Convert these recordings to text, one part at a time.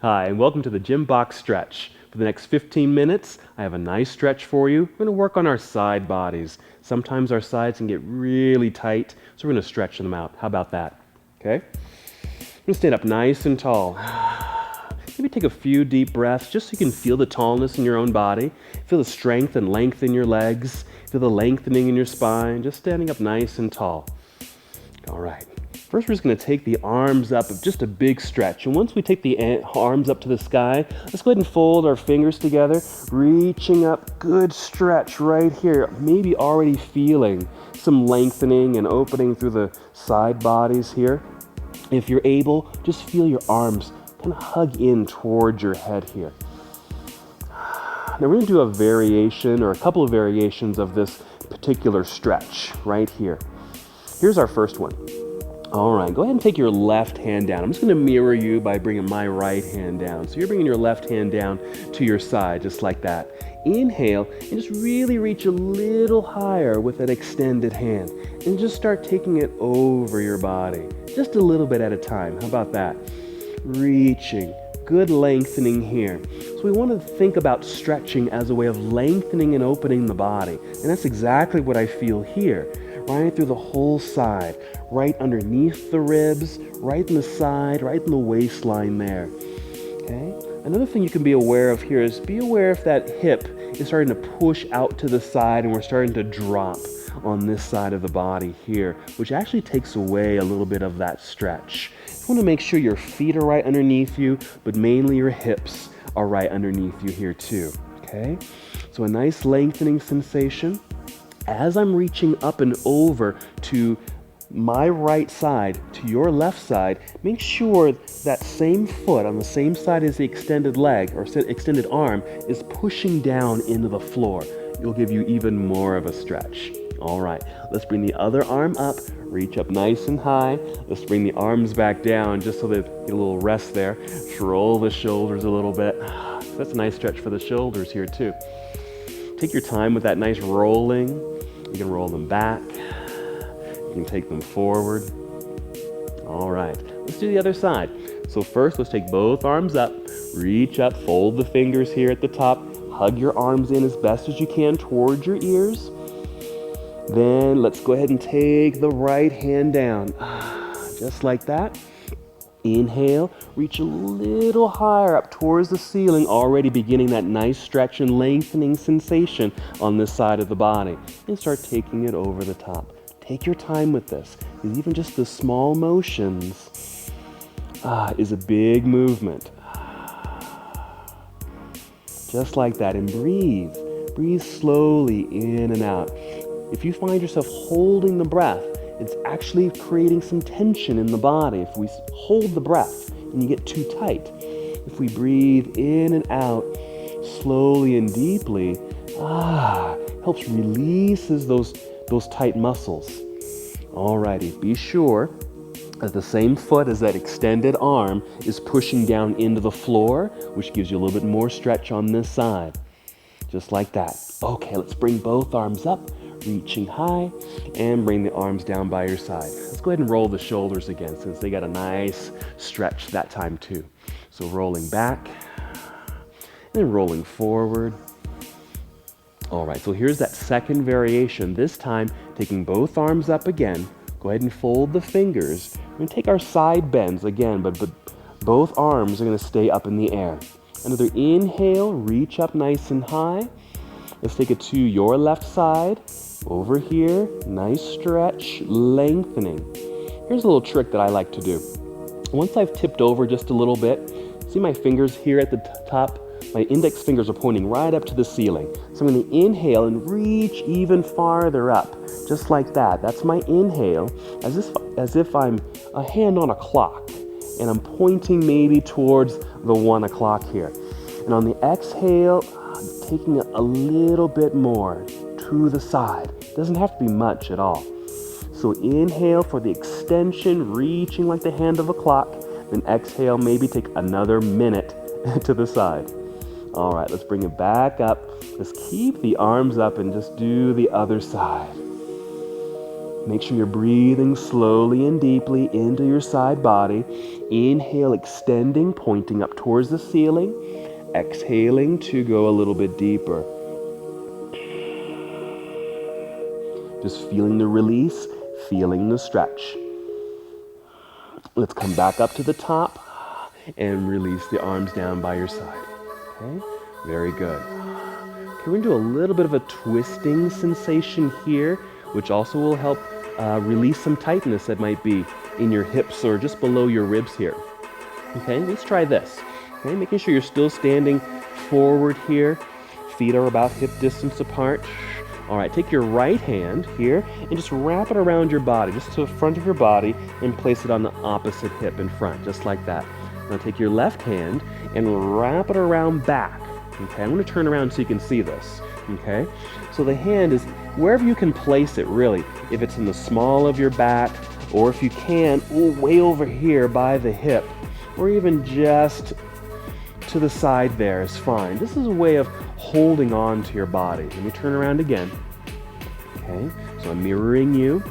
Hi, and welcome to the GymBox stretch. For the next 15 minutes, I have a nice stretch for you. We're going to work on our side bodies. Sometimes our sides can get really tight, so we're going to stretch them out. How about that? Okay? I'm going to stand up nice and tall. Maybe take a few deep breaths just so you can feel the tallness in your own body. Feel the strength and length in your legs. Feel the lengthening in your spine. Just standing up nice and tall. All right. First, we're just going to take the arms up, just a big stretch. And once we take the arms up to the sky, let's go ahead and fold our fingers together, reaching up, good stretch right here. Maybe already feeling some lengthening and opening through the side bodies here. If you're able, just feel your arms kind of hug in towards your head here. Now we're going to do a variation or a couple of variations of this particular stretch right here. Here's our first one. All right, go ahead and take your left hand down. I'm just going to mirror you by bringing my right hand down. So you're bringing your left hand down to your side, just like that. Inhale, and just really reach a little higher with an extended hand. And just start taking it over your body, just a little bit at a time. How about that? Reaching, good lengthening here. So we want to think about stretching as a way of lengthening and opening the body. And that's exactly what I feel here. Right through the whole side, right underneath the ribs, right in the side, right in the waistline there. Okay? Another thing you can be aware of here is be aware if that hip is starting to push out to the side and we're starting to drop on this side of the body here, which actually takes away a little bit of that stretch. You want to make sure your feet are right underneath you, but mainly your hips are right underneath you here too. Okay? So a nice lengthening sensation. As I'm reaching up and over to my right side, to your left side, make sure that same foot on the same side as the extended leg or extended arm is pushing down into the floor. It'll give you even more of a stretch. All right, let's bring the other arm up, reach up nice and high. Let's bring the arms back down just so they get a little rest there. Roll the shoulders a little bit. That's a nice stretch for the shoulders here too. Take your time with that nice rolling. You can roll them back. You can take them forward. All right, let's do the other side. So first, let's take both arms up, reach up, fold the fingers here at the top, hug your arms in as best as you can towards your ears. Then let's go ahead and take the right hand down, just like that. Inhale, reach a little higher up towards the ceiling, already beginning that nice stretch and lengthening sensation on this side of the body. And start taking it over the top. Take your time with this, because even just the small motions is a big movement. Just like that, and breathe. Breathe slowly in and out. If you find yourself holding the breath, it's actually creating some tension in the body. If we hold the breath and you get too tight, if we breathe in and out slowly and deeply, helps releases those tight muscles. Alrighty, be sure that the same foot as that extended arm is pushing down into the floor, which gives you a little bit more stretch on this side. Just like that. Okay, let's bring both arms up, reaching high, and bring the arms down by your side. Let's go ahead and roll the shoulders again since they got a nice stretch that time too. So rolling back and rolling forward. All right, so here's that second variation. This time, taking both arms up again. Go ahead and fold the fingers. We're gonna take our side bends again, but both arms are gonna stay up in the air. Another inhale, reach up nice and high. Let's take it to your left side. Over here, nice stretch, lengthening. Here's a little trick that I like to do. Once I've tipped over just a little bit, see my fingers here at the top? My index fingers are pointing right up to the ceiling. So I'm going to inhale and reach even farther up, just like that. That's my inhale, as if I'm a hand on a clock, and I'm pointing maybe towards the 1 o'clock here. And on the exhale, I'm taking it a little bit more to the side. Doesn't have to be much at all. So inhale for the extension, reaching like the hand of a clock. Then exhale, maybe take another minute to the side. All right, let's bring it back up. Let's keep the arms up and just do the other side. Make sure you're breathing slowly and deeply into your side body. Inhale, extending, pointing up towards the ceiling. Exhaling to go a little bit deeper. Just feeling the release, feeling the stretch. Let's come back up to the top and release the arms down by your side. Okay, very good. Okay, we're going to do a little bit of a twisting sensation here, which also will help release some tightness that might be in your hips or just below your ribs here. Okay, let's try this. Okay, making sure you're still standing forward here. Feet are about hip distance apart. All right, take your right hand here and just wrap it around your body, just to the front of your body, and place it on the opposite hip in front, just like that. Now take your left hand and wrap it around back. Okay, I'm going to turn around so you can see this. Okay, so the hand is wherever you can place it, really. If it's in the small of your back, or if you can, way over here by the hip, or even just to the side there is fine. This is a way of holding on to your body. Let me turn around again. Okay, so I'm mirroring you.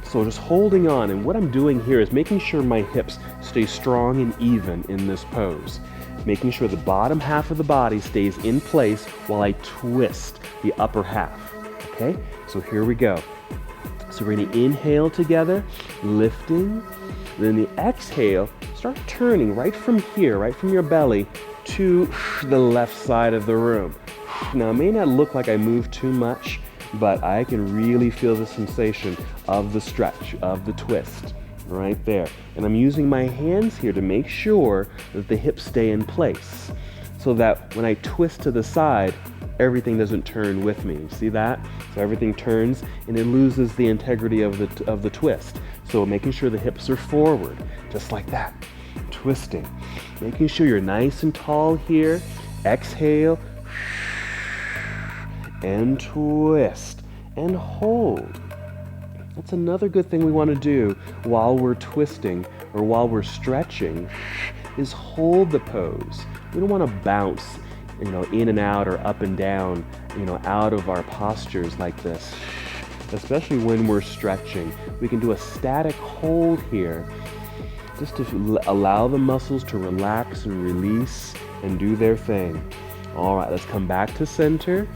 So just holding on, and what I'm doing here is making sure my hips stay strong and even in this pose. Making sure the bottom half of the body stays in place while I twist the upper half. Okay, so here we go. So we're going to inhale together, lifting. Then the exhale, start turning right from here, right from your belly to the left side of the room. Now, it may not look like I move too much, but I can really feel the sensation of the stretch, of the twist right there. And I'm using my hands here to make sure that the hips stay in place so that when I twist to the side, everything doesn't turn with me. See that? So everything turns and it loses the integrity of the twist. So making sure the hips are forward, just like that. Twisting. Making sure you're nice and tall here. Exhale. And twist. And hold. That's another good thing we want to do while we're twisting or while we're stretching is hold the pose. We don't want to bounce, in and out or up and down, out of our postures like this. Especially when we're stretching. We can do a static hold here just to allow the muscles to relax and release and do their thing. All right, let's come back to center.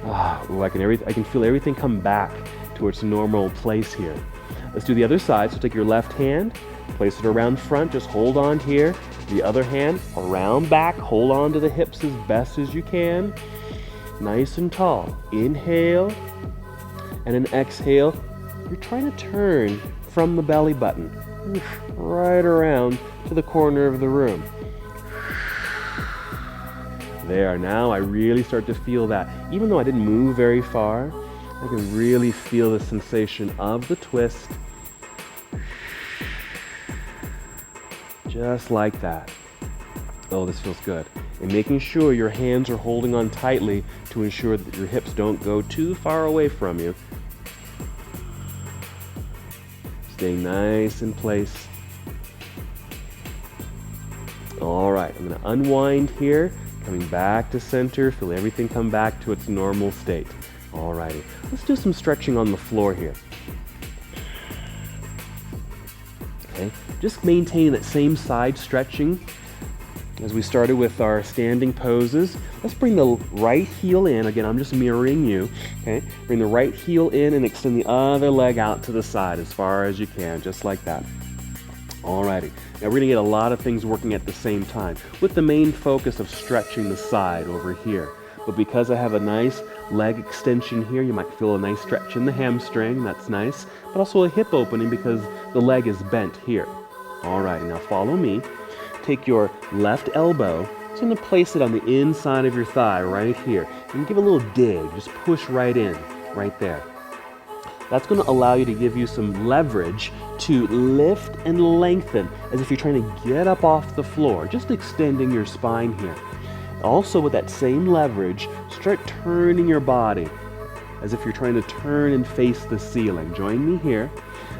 I can feel everything come back to its normal place here. Let's do the other side. So take your left hand, place it around front, just hold on here. The other hand around back, hold on to the hips as best as you can. Nice and tall. Inhale and an exhale. You're trying to turn from the belly button right around to the corner of the room. There, now I really start to feel that. Even though I didn't move very far, I can really feel the sensation of the twist. Just like that. Oh, this feels good. And making sure your hands are holding on tightly to ensure that your hips don't go too far away from you. Staying nice in place. All right, I'm going to unwind here. Coming back to center, feel everything come back to its normal state. Alrighty, let's do some stretching on the floor here. Okay, just maintaining that same side stretching as we started with our standing poses. Let's bring the right heel in. Again, I'm just mirroring you. Okay, bring the right heel in and extend the other leg out to the side as far as you can, just like that. Alrighty, now we're going to get a lot of things working at the same time with the main focus of stretching the side over here. But because I have a nice leg extension here, you might feel a nice stretch in the hamstring, that's nice, but also a hip opening because the leg is bent here. Alrighty, now follow me. Take your left elbow, just going to place it on the inside of your thigh right here, and give a little dig, just push right in, right there. That's going to allow you to give you some leverage to lift and lengthen as if you're trying to get up off the floor, just extending your spine here. Also with that same leverage, start turning your body as if you're trying to turn and face the ceiling. Join me here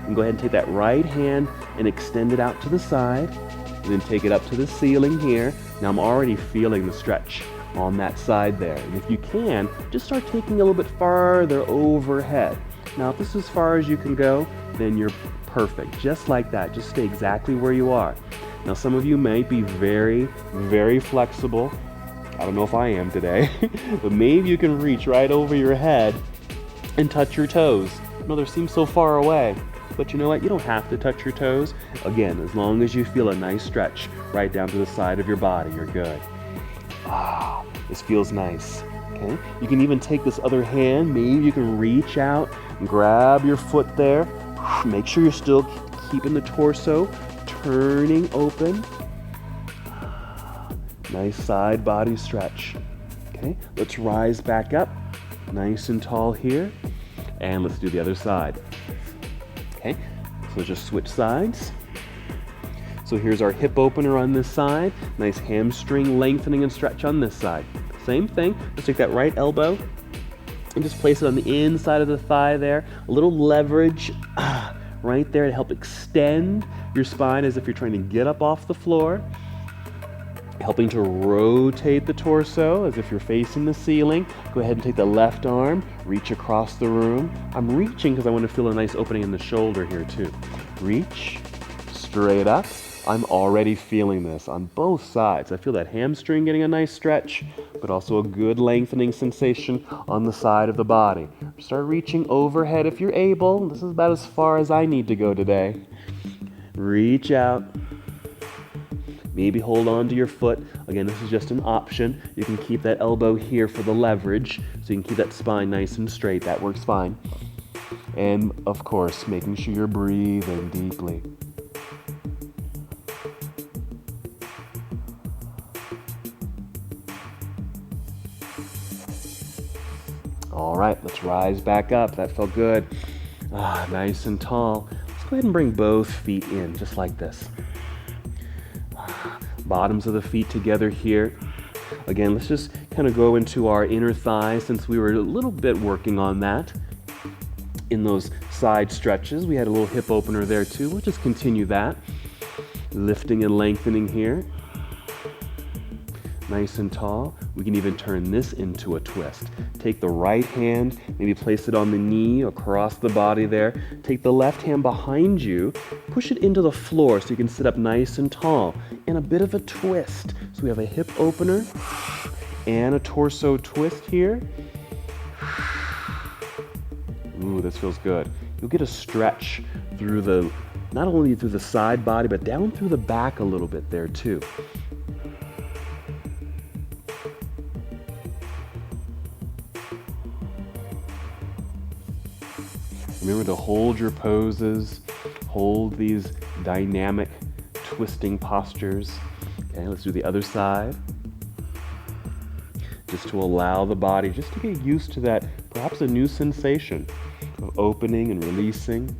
and go ahead and take that right hand and extend it out to the side and then take it up to the ceiling here. Now I'm already feeling the stretch on that side there. And if you can, just start taking a little bit farther overhead. Now, if this is as far as you can go, then you're perfect. Just like that. Just stay exactly where you are. Now, some of you may be very, very flexible. I don't know if I am today, but maybe you can reach right over your head and touch your toes. I know they seem so far away, but you know what? You don't have to touch your toes. Again, as long as you feel a nice stretch right down to the side of your body, you're good. Ah, this feels nice. Okay? You can even take this other hand, maybe you can reach out and grab your foot there. Make sure you're still keeping the torso turning open. Nice side body stretch. Okay, let's rise back up, nice and tall here, and let's do the other side. Okay, so just switch sides. So here's our hip opener on this side, nice hamstring lengthening and stretch on this side. Same thing, let's take that right elbow and just place it on the inside of the thigh there. A little leverage right there to help extend your spine as if you're trying to get up off the floor. Helping to rotate the torso as if you're facing the ceiling. Go ahead and take the left arm, reach across the room. I'm reaching because I want to feel a nice opening in the shoulder here too. Reach, straight up. I'm already feeling this on both sides. I feel that hamstring getting a nice stretch, but also a good lengthening sensation on the side of the body. Start reaching overhead if you're able. This is about as far as I need to go today. Reach out. Maybe hold on to your foot. Again, this is just an option. You can keep that elbow here for the leverage, so you can keep that spine nice and straight. That works fine. And of course, making sure you're breathing deeply. All right, let's rise back up. That felt good. Nice and tall. Let's go ahead and bring both feet in, just like this. Bottoms of the feet together here. Again, let's just kind of go into our inner thigh since we were a little bit working on that. In those side stretches, we had a little hip opener there too. We'll just continue that. Lifting and lengthening here. Nice and tall. We can even turn this into a twist. Take the right hand, maybe place it on the knee across the body there. Take the left hand behind you, push it into the floor so you can sit up nice and tall. And a bit of a twist. So we have a hip opener and a torso twist here. Ooh, this feels good. You'll get a stretch through the, not only through the side body, but down through the back a little bit there too. Remember to hold your poses, hold these dynamic twisting postures. Okay, let's do the other side. Just to allow the body just to get used to that, perhaps a new sensation of opening and releasing.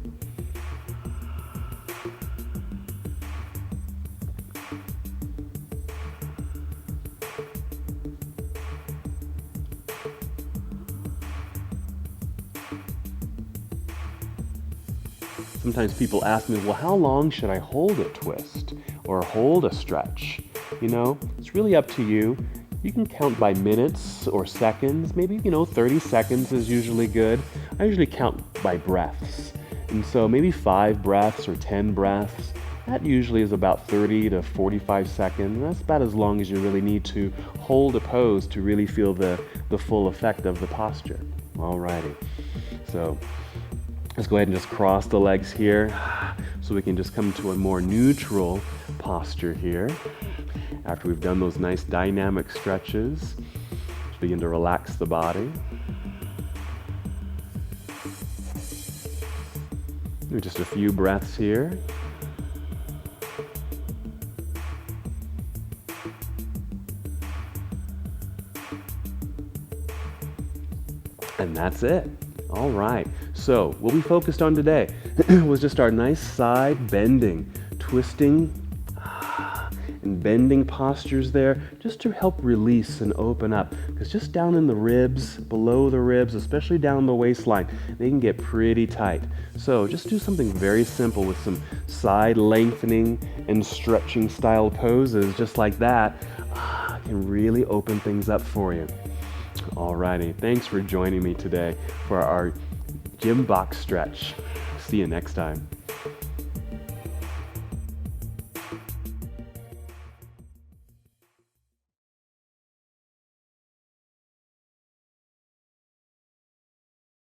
Sometimes people ask me, well, how long should I hold a twist or hold a stretch? You know, it's really up to you. You can count by minutes or seconds. Maybe, 30 seconds is usually good. I usually count by breaths. And so maybe 5 breaths or 10 breaths. That usually is about 30 to 45 seconds. That's about as long as you really need to hold a pose to really feel the full effect of the posture. Alrighty. So let's go ahead and just cross the legs here so we can just come to a more neutral posture here. After we've done those nice dynamic stretches, just begin to relax the body. Do just a few breaths here. And that's it. All right. So what we focused on today was just our nice side bending, twisting, and bending postures there just to help release and open up. Because just down in the ribs, below the ribs, especially down the waistline, they can get pretty tight. So just do something very simple with some side lengthening and stretching style poses just like that. Can really open things up for you. Alrighty, thanks for joining me today for our gym box stretch. See you next time.